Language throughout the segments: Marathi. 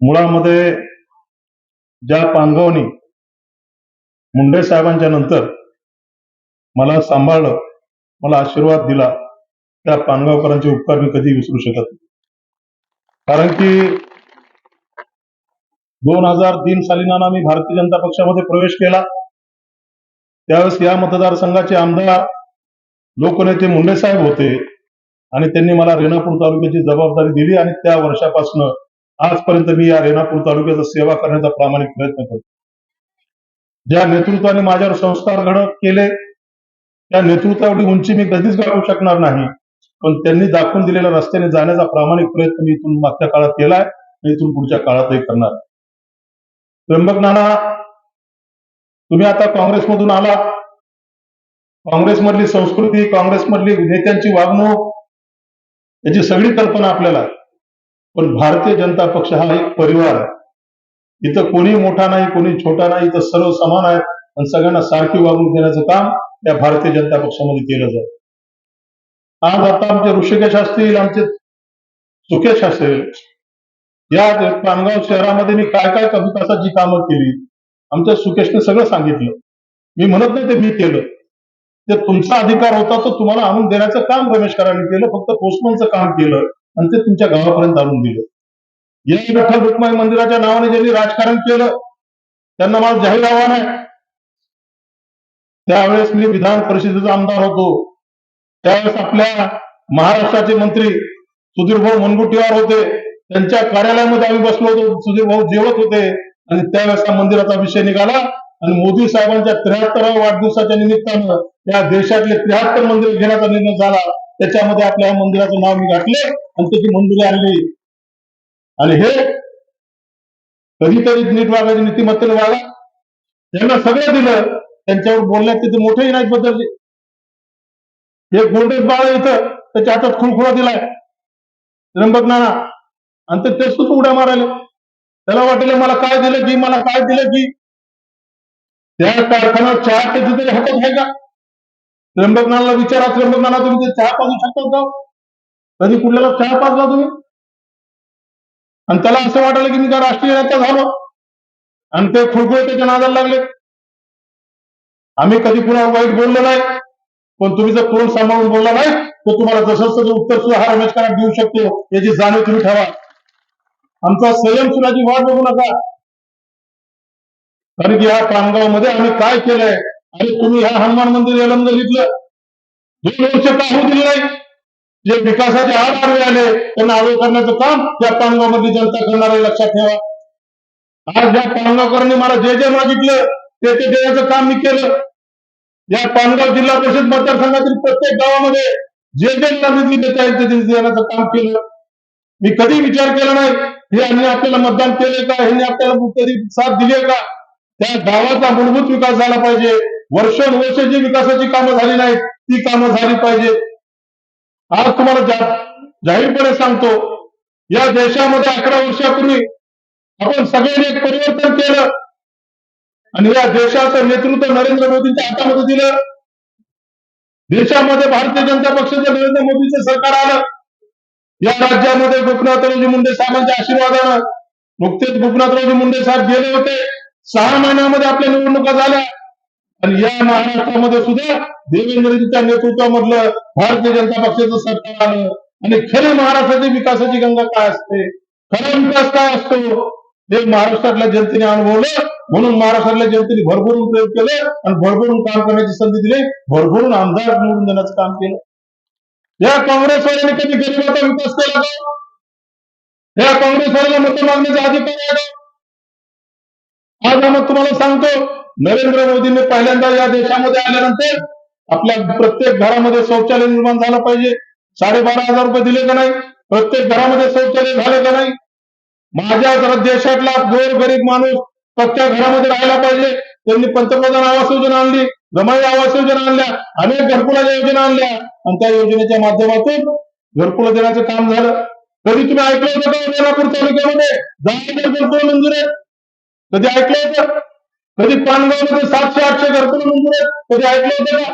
मुळामध्ये ज्या पानगावनी मुंडे साहेबांच्या नंतर मला सांभाळलं, मला आशीर्वाद दिला, त्या पानगावकरांचे उपकार मी कधी विसरू शकत नाही. कारण की 2003 साली नाना मी भारतीय जनता पक्षामध्ये प्रवेश केला. त्यावेळेस या मतदारसंघाचे आमदार लोकनेते मुंडे साहेब होते आणि त्यांनी मला रेणापूर तालुक्याची जबाबदारी दिली आणि त्या वर्षापासून आजपर्यंत मी या रेणापूर तालुक्याचा सेवा करण्याचा प्रामाणिक प्रयत्न करतो. ज्या नेतृत्वाने माझ्यावर संस्कार घडत केले त्या नेतृत्वाची उंची मी कधीच गाठू शकणार नाही, पण त्यांनी दाखवून दिलेल्या रस्त्याने जाण्याचा प्रामाणिक प्रयत्न मी इथून मागच्या काळात केलाय आणि इथून पुढच्या काळातही करणार. त्र्यंबक नाना, तुम्ही आता काँग्रेसमधून आला. काँग्रेसमधली संस्कृती, काँग्रेसमधली नेत्यांची वागणूक याची सगळी कल्पना आपल्याला, पण भारतीय जनता पक्ष हा एक परिवार आहे. इथं कोणी मोठा नाही, कोणी छोटा नाही, इथं सर्व समान आहेत आणि सगळ्यांना सारखी वागणूक देण्याचं काम या भारतीय जनता पक्षामध्ये केलं जातं. आज आता आमचे ऋषिकेश असतील, आमचे सुकेश असेल, या पानगाव शहरामध्ये मी काय काय विकासाची कामं केली, आमच्या सुकेशने सगळं सांगितलं. मी म्हणत नाही ते मी केलं, ते तुमचा अधिकार होता तो तुम्हाला आणून देण्याचं काम रमेश करांनी केलं. फक्त पोस्टमनचं काम केलं आणि ते तुमच्या गावापर्यंत आणून दिलं. या विठ्ठल रुक्माई मंदिराच्या नावाने ज्यांनी राजकारण केलं त्यांना मला जाहीर आव्हान आहे. त्यावेळेस मी विधान परिषदेचा आमदार होतो. त्यावेळेस आपल्या महाराष्ट्राचे मंत्री सुधीरभाऊ मुनगंटीवार होते. त्यांच्या कार्यालयामध्ये आम्ही बसलो होतो. सुधीरभाऊ जेवत होते आणि त्यावेळेस हा मंदिराचा विषय निघाला आणि मोदी साहेबांच्या 73व्या वाढदिवसाच्या निमित्तानं या देशातले 73 मंदिर घेण्याचा निर्णय झाला. त्याच्यामध्ये आपल्या मंदिराचं नाव मी घातले आणि त्याची मंजुरी आणली. आणि हे कधीतरी नीट वागायची, नीतिमत्तेने वागा. त्यांना सगळं दिलं, त्यांच्यावर बोलण्यात तिथे मोठेही नाहीत बदलले. हे गोल्डन बाळ इथं त्याच्या हातात खुळखुळा दिलाय त्र्यंबक नाना आणि ते तेच उड्या मारायला. त्याला वाटेल मला काय दिलं की, मला काय दिलं की. त्या कारखान्यात चहा त्याची तरी हातात आहे का? त्र्यंबक नानाला विचारा, त्र्यंबक नाना तुम्ही ते चहा पाजू शकतात का? कधी कुठल्याला चहा पाजला तुम्ही? आणि त्याला असं वाटलं की मी का राष्ट्रीय नेता झालो आणि ते खुळखुळे त्याच्या नादाला लागले. आम्ही कधी कुणाला वाईट बोललो नाही, पण तुम्ही जर तोंड सांभाळून बोलला नाही तर तुम्हाला जसं तसं उत्तर सुद्धा हा रमेश कराड देऊ शकतो याची जाणीव तुम्ही ठेवा. आमचा संयम सुनाची वाट बघू नका. कारण की या पानगाव मध्ये आम्ही काय केलंय आणि तुम्ही ह्या हनुमान मंदिर एलमगलीतलं 2 वर्ष का होऊ दिलं नाही. जे विकासाचे आढावे आले त्यांना आढावे करण्याचं काम या पानगावमधली जनता करणार आहे, लक्षात ठेवा. आज या पानगावकरांनी मला जे जे मागितलं ते देण्याचं काम मी केलं. या पानगाव जिल्हा परिषद मतदारसंघातील प्रत्येक गावामध्ये जे जे निधी देता येईल ते देण्याचं काम केलं. मी कधी विचार केला नाही हे यांनी आपल्याला मतदान केलंय का, ह्यांनी आपल्याला कधी साथ दिली आहे का. त्या गावाचा मूलभूत विकास झाला पाहिजे. वर्षानुवर्ष जी विकासाची कामं झाली नाहीत ती कामं झाली पाहिजे. आज तुम्हाला जाहीरपणे सांगतो, या देशामध्ये 11 वर्षापूर्वी आपण सगळ्यांनी एक परिवर्तन केलं आणि या देशाचं नेतृत्व नरेंद्र मोदींच्या हातामध्ये दिलं. देशामध्ये भारतीय जनता पक्षाचं नरेंद्र मोदीचं सरकार आलं. या राज्यामध्ये गोपीनाथरावजी मुंडे साहेबांच्या आशीर्वादानं नुकतेच गोपीनाथरावजी मुंडे साहेब गेले होते. 6 महिन्यामध्ये आपल्या निवडणुका झाल्या आणि या महाराष्ट्रामध्ये सुद्धा देवेंद्रजींच्या नेतृत्वामधलं भारतीय जनता पक्षाचं सरकार आलं. आणि खरी महाराष्ट्राची विकासाची गंगा काय असते, खरा विकास काय असतो हे महाराष्ट्रातल्या जनतेने अनुभवलं. म्हणून महाराष्ट्रातल्या जनतेने भरभरून प्रयोग केले आणि भरभरून काम करण्याची संधी दिली, भरभरून आमदार निवडून देण्याचं काम केलं. या काँग्रेसवाल्यांनी कधी गरिबाचा विकास केला का? या काँग्रेसवाल्याला मतं मागण्याचा अधिकार आहे का? आज मग तुम्हाला सांगतो, नरेंद्र मोदींनी पहिल्यांदा या देशामध्ये आल्यानंतर आपल्या प्रत्येक घरामध्ये शौचालय निर्माण झालं पाहिजे. 12,500 रुपये दिले का नाही? प्रत्येक घरामध्ये शौचालय झाले का नाही? माझ्या देशातला गोर गरीब माणूस पक्क्या घरामध्ये राहायला पाहिजे. त्यांनी पंतप्रधान आवास योजना आणली, जमाई आवास योजना आणल्या, अनेक घरकुलाच्या योजना आणल्या आणि त्या योजनेच्या माध्यमातून घरकुलं देण्याचं काम झालं. कधी तुम्ही ऐकलं होतं का रेणापूर तालुक्यामध्ये 10,000 घरकुलं मंजूर आहेत? कधी ऐकलं होतं? कधी पानगावमध्ये 700-800 घरकुलं मंजूर आहेत? कधी ऐकलं होतं का?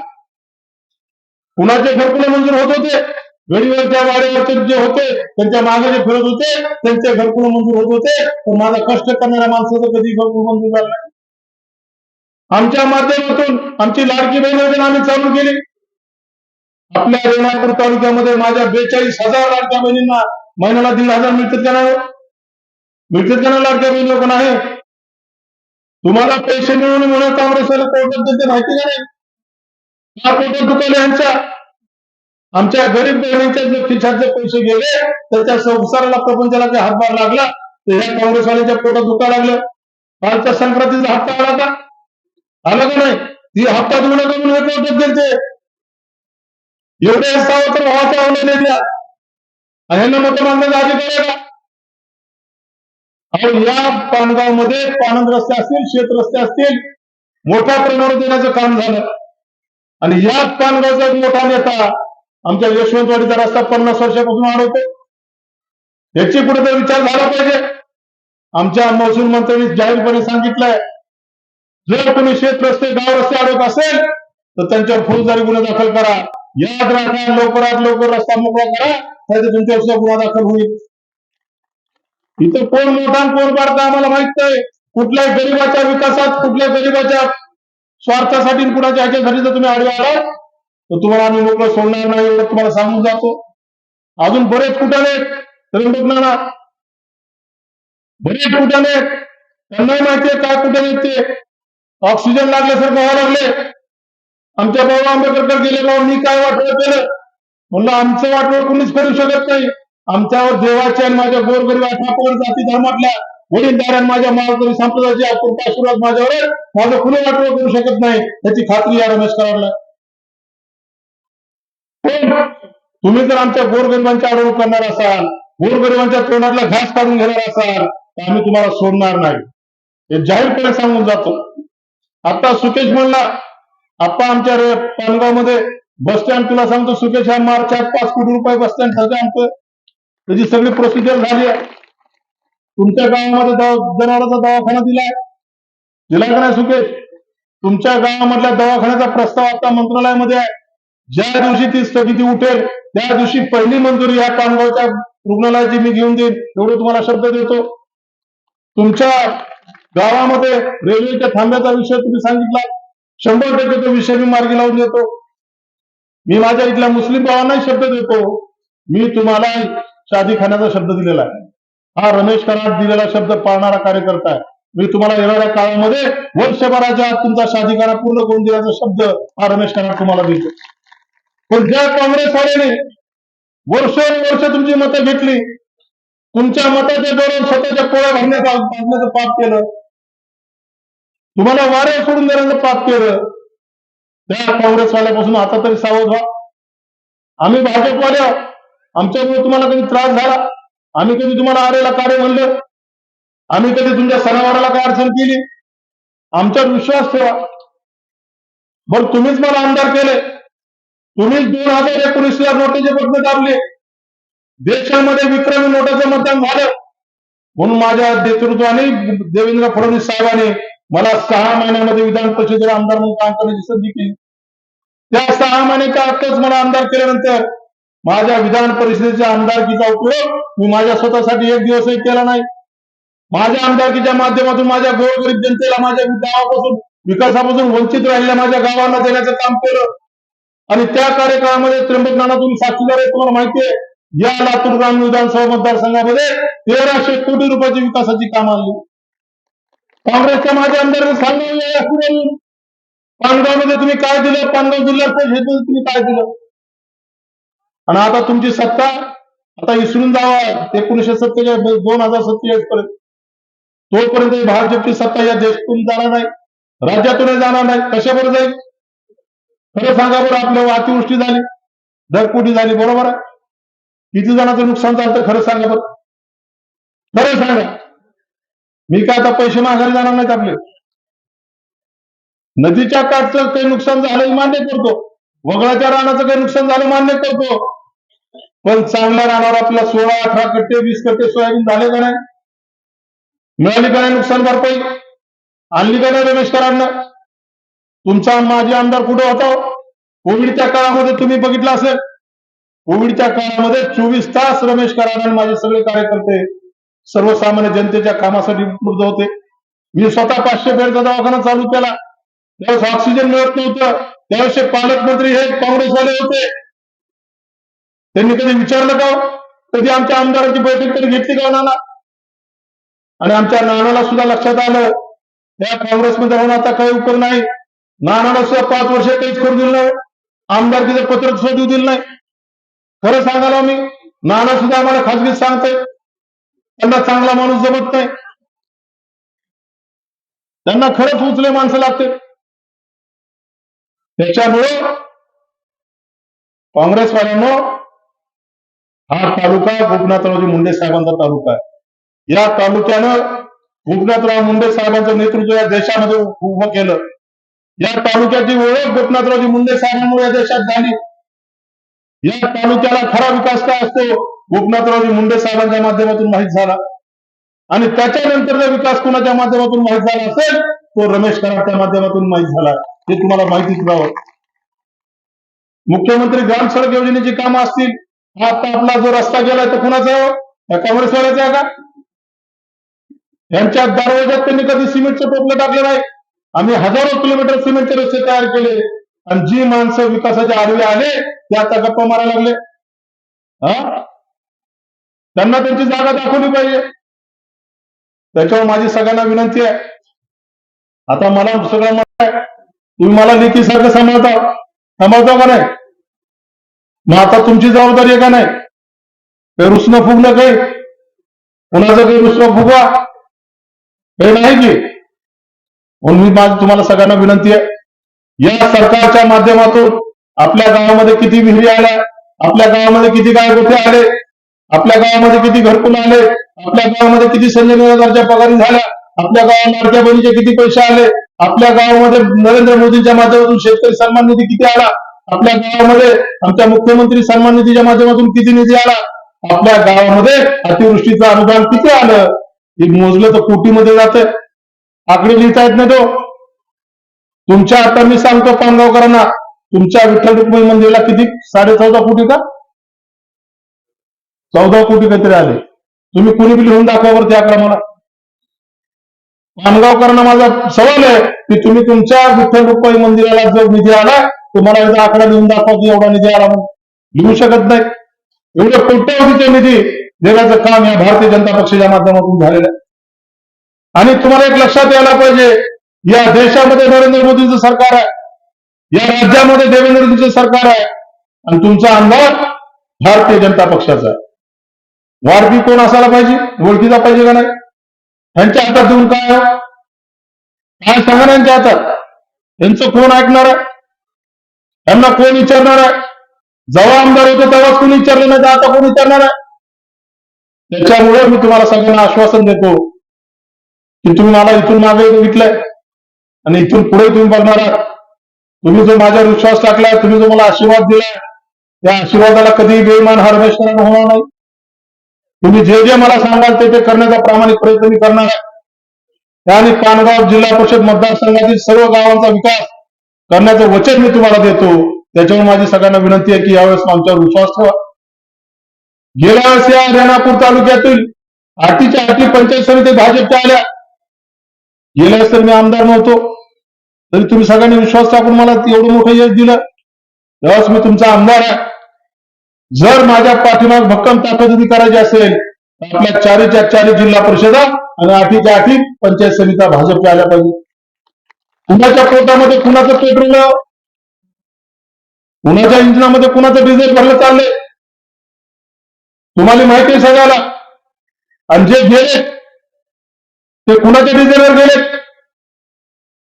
कुणाचे घरकुलं मंजूर होत होते? गडीवरच्या वाड्यावरचे जे होते त्यांच्या मागे जे फिरत होते त्यांचे घरकुल मंजूर होत होते, पण माझा कष्ट करणाऱ्या माणसाचं कधी घरकुल मंजूर झालं नाही. आमच्या माध्यमातून आमची लाडकी बहीण योजना आम्ही चालू केली. आपल्या रेणापूर तालुक्यामध्ये माझ्या 42,000 लाडक्या बहिणींना महिन्याला 1,500 मिळतात का नाही? मिळतात का नाही लाडक्या बहिणी लोक नाही? तुम्हाला पैसे मिळून म्हणून काँग्रेसवाले कोर्टात देते माहिती का नाही? हा कोर्टात दुखावले यांच्या आमच्या गरीब बहिणींच्या जर खिशातले पैसे गेले तर त्या संसाराला प्रपंचाला काही हातभार लागला तर ह्या काँग्रेसवाल्यांच्या पोटात दुखा लागलं. कालच्या संक्रांतीचा हप्ता आला का? आला का नाही? ती हप्ता देऊ नका म्हणून हे कोर्टात गेलते. एवढे असावं तर भावाच्या आवडले द्या ह्यांना मत मागण्याचा अधिकार आहे का? अहो या पानगावमध्ये पानंद रस्ते असतील, शेत रस्ते असतील, मोठ्या प्रमाणावर देण्याचं काम झालं. आणि याच पानगावचा एक मोठा नेता आमच्या यशवंतवाडीचा रस्ता 50 वर्षापासून अडवतो. याची कुठेतरी विचार झाला पाहिजे. आमच्या महसूल मंत्र्यांनी जाहीरपणे सांगितलंय, जर कोणी शेत रस्ते, गाव रस्ते अडवत असेल तर त्यांच्यावर फौजदारी गुन्हा दाखल करा. याद राखा, लवकरात लवकर रस्ता मोकळा करा, नाही तुमच्यावर गुन्हा दाखल होईल. इथं कोण मोठा कोण बारका आम्हाला माहित नाही. कुठल्याही गरीबाच्या विकासात, कुठल्या गरीबाच्या स्वार्थासाठी, कुणाच्या ह्याच्यासाठी जर तुम्ही आडवे आलात तर तुम्हाला आम्ही मोकळं सोडणार नाही, एवढं तुम्हाला सांगून जातो. अजून बरेच कुठाले त्र्यंबकनाना बरेच कुठाले त्यांनाही माहितीये काय कुठे ते ऑक्सिजन लागल्यासारखं व्हावं लागले. आमच्या बाबा आंबेडकर गेले बाबा मी काय वाटलं केलं म्हणलं आमचं वाटवं कोणीच करू शकत नाही. आमच्यावर देवाचे आणि माझ्या गोरगरीब ठाकोर जाती धर्मातल्या वडीलधाऱ्या माझ्या मालकरी संप्रदायाची अपूर्व आशीर्वाद माझ्यावर माझं कुणी वाटवं करू शकत नाही याची खात्री या रमेश कराडला. तुम्ही जर आमच्या गोरगरिबांची अडवणूक करणार असाल, गोरगरिबांच्या तोंडातला घास काढून घेणार असाल तर आम्ही तुम्हाला सोडणार नाही, हे जाहीरपणे सांगून जातो. आता सुकेश म्हणला आप्पा आमच्या पानगावमध्ये बस स्टँड, तुला सांगतो सुकेश ह्या मार्चात 5 कोटी रुपये बस स्टँड ठरते आमचं. त्याची सगळी प्रोसिजर झाली आहे. तुमच्या गावामध्ये जनावरांचा दवाखाना दिलाय का नाही सुकेश? तुमच्या गावामधल्या दवाखान्याचा प्रस्ताव आता मंत्रालयामध्ये आहे. ज्या दिवशी ती स्थगिती उठेल त्या दिवशी पहिली मंजुरी या पानगावच्या रुग्णालयाची मी घेऊन देईन, एवढं तुम्हाला शब्द देतो. तुमच्या गावामध्ये रेल्वेच्या थांब्याचा विषय तुम्ही सांगितला, 100% तो विषय मी मार्गी लावून देतो. मी माझ्या इथल्या मुस्लिम भावांनाही शब्द देतो. मी तुम्हाला शादीखान्याचा शब्द दिलेला आहे. हा रमेश कराड दिलेला शब्द पाळणारा कार्यकर्ता आहे. मी तुम्हाला येणाऱ्या काळामध्ये वर्षभराच्या आत तुमचा शादीखाना पूर्ण करून देण्याचा शब्द हा रमेश कराड तुम्हाला देतो. पण ज्या काँग्रेसवाल्याने वर्षोवर्ष तुमची मतं घेतली, तुमच्या मताच्या जोरावर स्वतःच्या पोळ्या भाजण्याचं पाप केलं, तुम्हाला वारे सोडून देण्याचं पाप केलं, त्या काँग्रेसवाल्यापासून आता तरी सावध व्हा. आम्ही भाजपवाले आमच्यामुळे तुम्हाला कधी त्रास झाला? आम्ही कधी तुम्हाला आरेला कार्य म्हणलं? आम्ही कधी तुमच्या सणावाराला काय अडचण केली? आमच्यावर विश्वास ठेवा. बरं तुम्हीच मला आमदार केले, तुम्हीच 2019ला नोटाचे बटणे दाबले, देशामध्ये विक्रमी नोटाचं मतदान झालं, म्हणून माझ्या नेतृत्वाने देवेंद्र फडणवीस साहेबांनी मला 6 महिन्यामध्ये विधान परिषदेला आमदार म्हणून काम करण्याची संधी केली. त्या 6 महिन्याच्या आतच मला आमदार केल्यानंतर माझ्या विधान परिषदेच्या आमदारकीचा उपयोग मी माझ्या स्वतःसाठी एक दिवसही केला नाही. माझ्या आमदारकीच्या माध्यमातून माझ्या गोरगरीब जनतेला, माझ्या गावापासून, विकासापासून वंचित राहिलेल्या माझ्या गावांना देण्याचं काम केलं. आणि त्या कार्यकाळामध्ये त्र्यंबकनाना तुम्ही साक्षीदार आहे, तुम्हाला माहितीये, या लातूर ग्रामीण विधानसभा मतदारसंघामध्ये 1300 कोटी रुपयाची विकासाची कामं आणली. काँग्रेसच्या माझ्या आमदारांनी सांगितलं पानगावमध्ये तुम्ही काय दिलं, पानगाव जिल्ह्यात तुम्ही काय दिलं. आणि आता तुमची सत्ता आता विसरून जावा 1947 2047 पर्यंत. तोपर्यंत भाजपची सत्ता या देशातून जाणार नाही, राज्यातूनही जाणार नाही. कशाबरोबर जाईल? खरं सांगा बरं. आपल्यावर अतिवृष्टी झाली, ढगफुटी झाली, बरोबर आहे? किती जणांचं नुकसान झालं तर खरं सांगा बरं, खरं सांगा. मी काय आता पैसे माघारी जाणार नाहीत आपले. नदीच्या काठचं काही नुकसान झालं मान्य करतो, वगळाच्या रानाचं काही नुकसान झालं मान्य करतो, पण चांगल्या रानावर आपल्याला 16-18 कट्टे 20 कट्टे सोयाबीन झाले का नाही? मिळाली का नाही नुकसान भरपाई? आणली का नाही रमेश कराडनं? तुमचा माजी आमदार कुठं होता? कोविडच्या काळामध्ये तुम्ही बघितलं असेल, कोविडच्या काळामध्ये 24 तास रमेश कराड आणि माझे सगळे कार्यकर्ते सर्वसामान्य जनतेच्या कामासाठी उपलब्ध होते. मी स्वतः 500 बेडचा दवाखाना चालू केला. त्यावेळेस ऑक्सिजन मिळत नव्हतं. त्यावेळेस पालकमंत्री हे काँग्रेसवाले होते. त्यांनी कधी विचारलं का? कधी आमच्या आमदारांची बैठक तरी घेतली का नाना? आणि आमच्या नानाला सुद्धा लक्षात आलं या काँग्रेसमध्ये राहून आता काही उपयोग नाही. नानाला सुद्धा 5 वर्ष काहीच करू दिलं नाही. आमदारकीचं पत्र सुद्धा देऊ दिलं नाही. खरं सांगायला मी, नाना सुद्धा आम्हाला खासगीत सांगते त्यांना चांगला माणूस जमत नाही. त्यांना खरंच उचले माणसं लागते. त्याच्यामुळे काँग्रेसवाल्यांनो, हा तालुका गोपीनाथरावजी मुंडे साहेबांचा तालुका आहे. या तालुक्यानं गोपीनाथराव मुंडे साहेबांचं नेतृत्व या देशामध्ये उभं केलं. या तालुक्याची ओळख गोपीनाथरावजी मुंडे साहेबांमुळे या देशात झाली. या तालुक्याला खरा विकास काय असतो गोपीनाथरावजी मुंडे साहेबांच्या माध्यमातून माहीत झाला. आणि त्याच्यानंतरचा विकास कोणाच्या माध्यमातून माहीत झाला असेल तो रमेश कराडच्या माध्यमातून माहीत झाला. हे तुम्हाला माहितीच राहावं. मुख्यमंत्री ग्राम सडक योजनेची कामं असतील, आता आपला जो रस्ता गेलाय तो कुणाचा आहे? या काँग्रेसवाल्याचा आहे का? यांच्या दरवाज्यात त्यांनी कधी सिमेंटचं टोपलं टाकलं नाही. आम्ही हजारो किलोमीटर सिमेंटचे रस्ते तयार केले. आणि जी माणसं विकासाच्या आडवे आले ते आता गप्पा मारायला लागले. त्यांना त्यांची जागा दाखवली पाहिजे. त्याच्यावर माझी सगळ्यांना विनंती आहे. आता मला सगळं म्हणताय, तुम्ही मला लेकीसारखं सांभाळता का नाही? मग आता तुमची जबाबदारी आहे का नाही? काही रुसणं फुगणं काही कोणाचं काही रुसणं फुगवा काही नाही की. म्हणून मी तुम्हाला सगळ्यांना विनंती आहे, या सरकारच्या माध्यमातून आपल्या गावामध्ये किती विहिरी आल्या, आपल्या गावामध्ये किती गायगोठे आले, आपल्या गावामध्ये किती घरकुल आले, आपल्या गावामध्ये किती संजय निराधारच्या पगारी झाल्या, आपल्या गावात लाडक्या बहिणीचे किती पैसे आले, आपल्या गावामध्ये नरेंद्र मोदींच्या माध्यमातून शेतकरी सन्मान निधी किती आला, आपल्या गावामध्ये आमच्या मुख्यमंत्री सन्मान निधीच्या माध्यमातून किती निधी आला, आपल्या गावामध्ये अतिवृष्टीचं अनुदान किती आलं, हे मोजलं तर कोटीमध्ये जातं. आकडे लिहिता येत नाही तो. तुमच्या आता मी सांगतो पानगावकरांना, तुमच्या विठ्ठल रुक्मिणी मंदिराला किती 14.5 कोटी का 14 कोटी काहीतरी आले. तुम्ही कुणी बी लिहून दाखवा बरं त्या आकडा मला. पानगावकरांना माझा सवाल आहे की तुम्ही तुमच्या विठ्ठल रुक्मिणी मंदिराला जो निधी आला तुम्हाला एकदा आकडा लिहून दाखवा की एवढा निधी आला म्हणून. लिहू शकत नाही. एवढे कोट्यवधीचे निधी देण्याचं काम या भारतीय जनता पक्षाच्या माध्यमातून झालेलं आहे. आणि तुम्हाला एक लक्षात यायला पाहिजे, या देशामध्ये नरेंद्र मोदींचं सरकार आहे, या राज्यामध्ये देवेंद्रजींचं सरकार आहे आणि तुमचा आमदार भारतीय जनता पक्षाचा आहे. वारपी कोण असायला पाहिजे, ओळखीचा पाहिजे का नाही? यांच्या हातात देऊन काय सांगा ना यांच्या हातात? यांचं कोण ऐकणार आहे? यांना कोण विचारणार आहे? जेव्हा आमदार होते तेव्हाच कोणी विचारलं नाही, तर आता कोण विचारणार आहे? त्याच्यामुळे मी तुम्हाला सगळ्यांना आश्वासन देतो की तुम्ही मला इथून मागे बघितलंय आणि इथून पुढे तुम्ही बघणार आहात. तुम्ही जो माझ्यावर विश्वास टाकलाय, तुम्ही जो मला आशीर्वाद दिलाय, त्या आशीर्वादाला कधीही बेईमान हा रमेश कराड होणार नाही. तुम्ही जे जे मला सांगाल ते करण्याचा प्रामाणिक प्रयत्न मी करणार आहे. आणि पानगाव जिल्हा परिषद मतदारसंघातील सर्व गावांचा विकास करण्याचं वचन मी तुम्हाला देतो. त्याच्यावर माझी सगळ्यांना विनंती आहे की यावेळेस आमच्यावर विश्वास ठेवा. गेल्या वेळेस या रेणापूर तालुक्यातील आठीच्या आठी पंचायत समिती भाजपच्या आल्या. गेल्या वेळेस तर मी आमदार नव्हतो, तरी तुम्ही सगळ्यांनी विश्वास टाकून मला एवढं मोठं यश दिलं. त्यावेळेस मी तुमचा आमदार आहे. जर माझ्या पाठीमाग भक्कम ताकद उभी करायची असेल तर आपल्या 4च्या 4 जिल्हा परिषदा आणि 8च्या 8 पंचायत समित्या भाजपच्या आल्या पाहिजे. कुणाच्या पोटामध्ये कुणाचं पेट्रोल, कुणाच्या इंजिनामध्ये कुणाचं डिझेल भरलं चाललंय तुम्हाला माहिती आहे सगळ्याला. आणि जे गेले ते कुणाच्या डिझेलवर गेले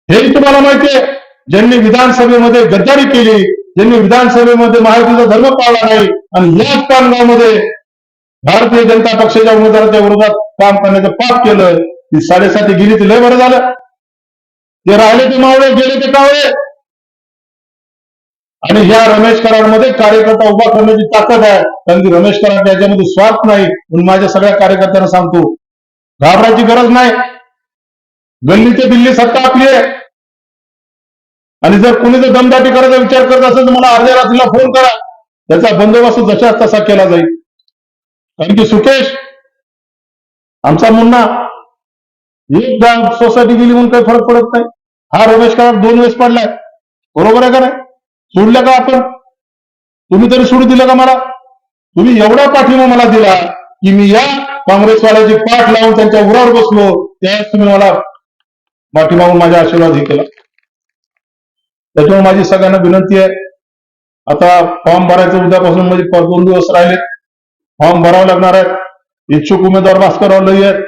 हेही तुम्हाला माहिती आहे. ज्यांनी विधानसभेमध्ये गद्दारी केली, ज्यांनी विधानसभेमध्ये महायुतीचा धर्म पाळला नाही आणि याच पानगावमध्ये भारतीय जनता पक्षाच्या उमेदवाराच्या विरोधात काम करण्याचं पाप केलं, ती 7.5 गेली ते लय बरं झालं. ते राहिले ते मावळे, गेले ते कावळे. आणि ह्या रमेश कराडमध्ये कार्यकर्ता उभा करण्याची ताकद आहे, कारण की रमेश कराड याच्यामध्ये स्वार्थ नाही. म्हणून माझ्या सगळ्या कार्यकर्त्यांना सांगतो, घाबरायची गरज नाही. गल्ली ते दिल्ली सत्ता आपली आहे. आणि जर कुणी जर दमदाटी करायचा विचार करत असेल तर मला अर्ध्या रात्रीला फोन करा. त्याचा बंदोबस्त जशाच तसा केला जाईल. कारण की सुकेश आमचा मुन्ना एक सोसायटी गेली म्हणून काही फरक पडत नाही. हा रमेश कराड 2 वेळेस पडलाय, बरोबर आहे का नाही? सोडलं का आपण? तुम्ही तरी सोडू दिलं का मला? तुम्ही एवढा पाठिंबा मला दिला की मी या काँग्रेसवाल्याची पाठ लावून त्यांच्या उरावर बसलो, त्यावेळेस तुम्ही मला पाठिंबा माझ्या आशीर्वाद हे केला. त्याच्यामुळे माझी सगळ्यांना विनंती आहे, आता फॉर्म भरायचं उद्यापासून म्हणजे 2 दिवस राहिले, फॉर्म भरावं लागणार आहे. इच्छुक उमेदवार भास्करराव लई आहेत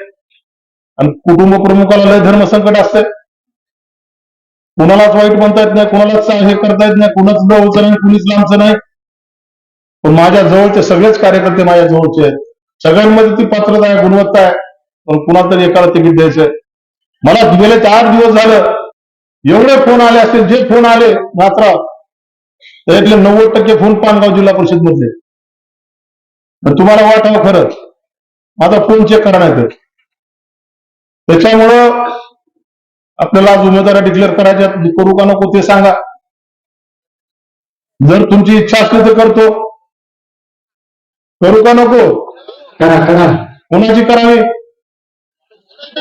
आणि कुटुंब प्रमुखाला लय धर्मसंकट असते. कुणालाच वाईट म्हणता येत नाही, कुणालाच हे करता येत नाही, कुणाच जवळचं नाही, कुणीच लांबचं नाही. पण माझ्या जवळचे सगळेच कार्यकर्ते माझ्या जवळचे आहेत. सगळ्यांमध्ये ती पात्रता आहे, गुणवत्ता आहे. पण कुणाला तरी एकाला तिकीट द्यायचंय. मला गेले 4 दिवस झालं एवढे फोन आले असतील, जे फोन आले मात्र त्यातले 90% फोन पानगाव जिल्हा परिषद मधले. तुम्हाला वाटावं खरंच, माझा फोन चेक करा नाही तर. त्याच्यामुळं आपल्याला आज उमेदवारी डिक्लेअर करायच्या, करू का नको ते सांगा. जर तुमची इच्छा असली तर करतो, करू का नको? करा करा. कोणाची करावी?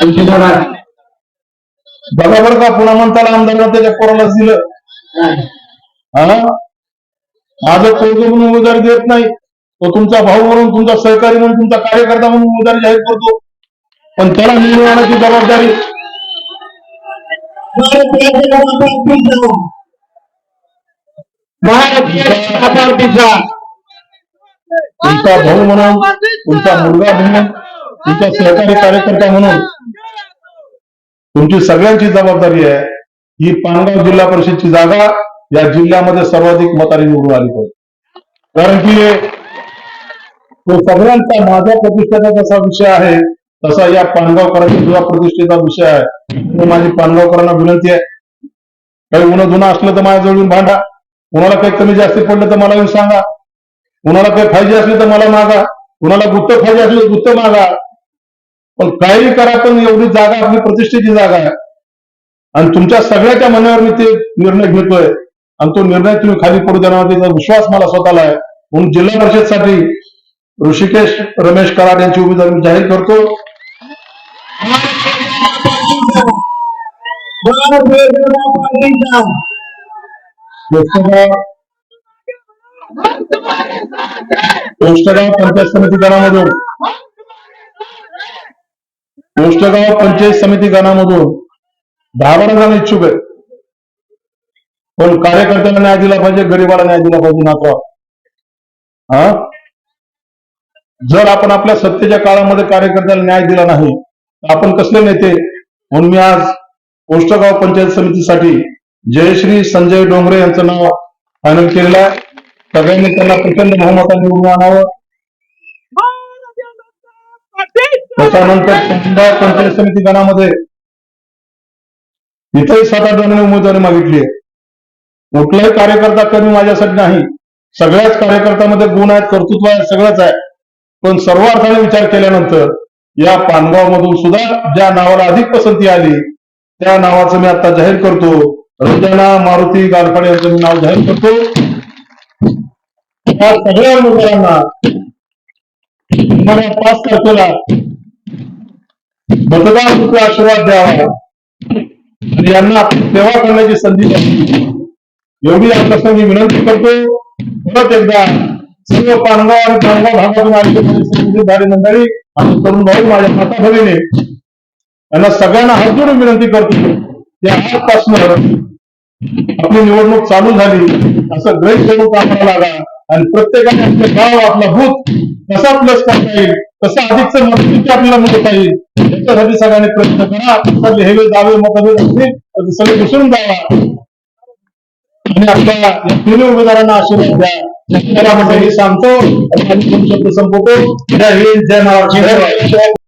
तुमची बघा. बघा बरं का, पुन्हा म्हणताला आमदारांना त्याच्या पोरालाच दिलं. माझं पोरग म्हणून उमेदवारी देत नाही, तो तुमचा भाऊ म्हणून, तुमचा सहकारी म्हणून, तुमचा कार्यकर्ता म्हणून उमेदवारी जाहीर करतो. पण त्याला निवडून आणण्याची जबाबदारी तुमचा भाऊ म्हणून, तुमचा मुलगा म्हणून, तुमचा सहकारी कार्यकर्ता म्हणून तुमची सगळ्यांची जबाबदारी आहे. ही पानगाव जिल्हा परिषदची जागा या जिल्ह्यामध्ये सर्वाधिक मताने निवडून आली पाहिजे. कारण की तो सगळ्यांचा, माझ्या प्रतिष्ठेचा जसा विषय आहे तसा या पानगावकरांचा सुद्धा प्रतिष्ठेचा विषय आहे. माझी पानगावकरांना विनंती आहे, काही उन्हा असलं तर माझ्याजवळ येऊन भांडा. कुणाला काही कमी जास्त पडलं तर मला येऊन सांगा. कुणाला काही पाहिजे असले तर मला मागा. कुणाला गुत्त पाहिजे असले तर गुत्त मागा. पण काही करा, पण एवढी जागा आपली प्रतिष्ठेची जागा आहे आणि तुमच्या सगळ्याच्या मनावर मी ते निर्णय घेतोय आणि तो निर्णय तुम्ही खाली पडू देणार, त्याचा विश्वास मला स्वतःला आहे. म्हणून जिल्हा परिषदसाठी ऋषिकेश रमेश कराड यांची उमेदवारी मी जाहीर करतो. पोस्टगाव पंचायत समिती गणामधून पोस्टगाव पंचायत समिती गणामधून 10-12 जण इच्छुक आहेत. पण कार्यकर्त्यांना न्याय दिला पाहिजे, गरीबाला न्याय दिला पाहिजे. नातवा जर आपण आपल्या सत्तेच्या काळामध्ये कार्यकर्त्याला न्याय दिला नाही तर आपण कसले नेते? म्हणून मी आज पोस्टगाव पंचायत समितीसाठी जयश्री संजय डोंगरे यांचं नाव फायनल केलेलं आहे. सगळ्यांनी त्यांना प्रचंड बहुमताने निवडून आणावं. त्याच्यानंतर पानगाव पंचायत समिती गणामध्ये इथेही 7-8 जणांनी उमेदवारी मागितली आहे. कुठलाही कार्यकर्ता कमी माझ्यासाठी नाही. सगळ्याच कार्यकर्त्यामध्ये गुण आहेत, कर्तृत्व आहे, सगळंच आहे. पण सर्व अर्थाने विचार केल्यानंतर या पानगाव मधून सुद्धा ज्या नावाला अधिक पसंती आली त्या नावाचं मी आता जाहीर करतो. रंजना मारुती गारफाडे यांचं मी नाव जाहीर करतो. या सगळ्या उमेदवारांना 5 तारखेला मतदार आशीर्वाद द्यावा आणि यांना सेवा करण्याची संधी द्यावी, एवढी आपल्याला विनंती करतो. परत एकदा सर्व पानगाव आणि पानगाव भागातून आलेली मंडळी आणि तरुण भाऊ, माझ्या माता भगिनी यांना सगळ्यांना हात जोडून विनंती करतो की आजपासून आपली निवडणूक चालू झाली असं ग्रहित करून कामाला लागा आणि प्रत्येकाने आपले गाव, आपला बूथ कसा प्लस करता येईल, कसा अधिकचं मदतीची आपल्याला मिळता येईल याच्यासाठी सगळ्यांनी प्रयत्न करा. हेवे दावे मतभेद असतील सगळे विसरून जावा आणि आपल्या या 3 उमेदवारांना आशीर्वाद द्या. हे सांगतो आणि शब्द संपवतो. जय हिंद, जय महाराष्ट्र.